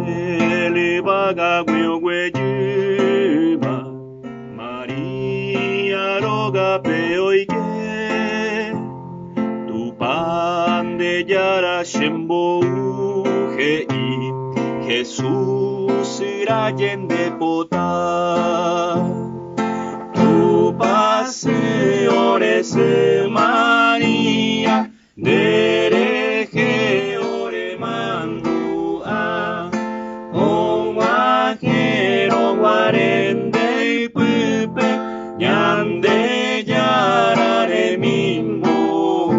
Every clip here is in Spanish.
le vaga gueoguejima María roga peoike tu pan de yara shembo ujei Jesús rayen de pota tu paseo ore María dereje ore mandua o ajero guarende pupe ñande yarare mimbo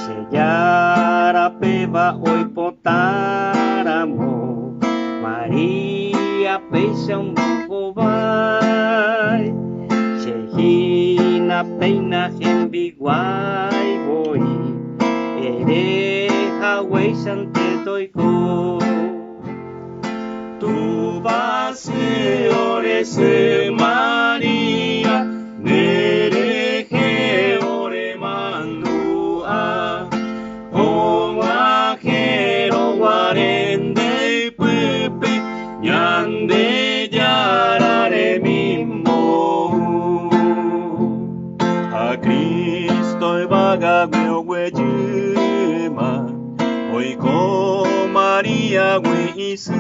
se yara peba hoy potáramo María pesa un poco vai se hina peina en biguay voy ereja güey sante toico tu vas ore María nereje ore mandua o ajero guarende pupe ñande yarare mimbo a Cristo e vaga gueoguejima oiko María guisu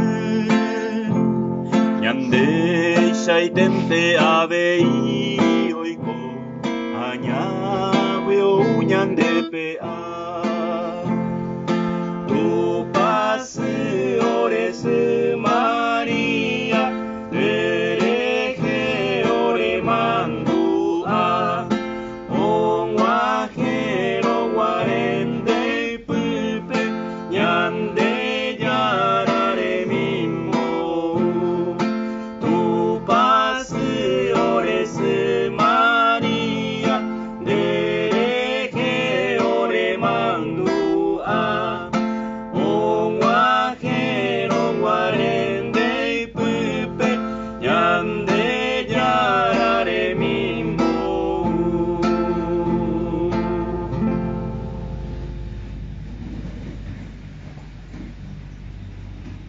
ñande shaitente avei oiko aña gueo ñande pea tu pase ore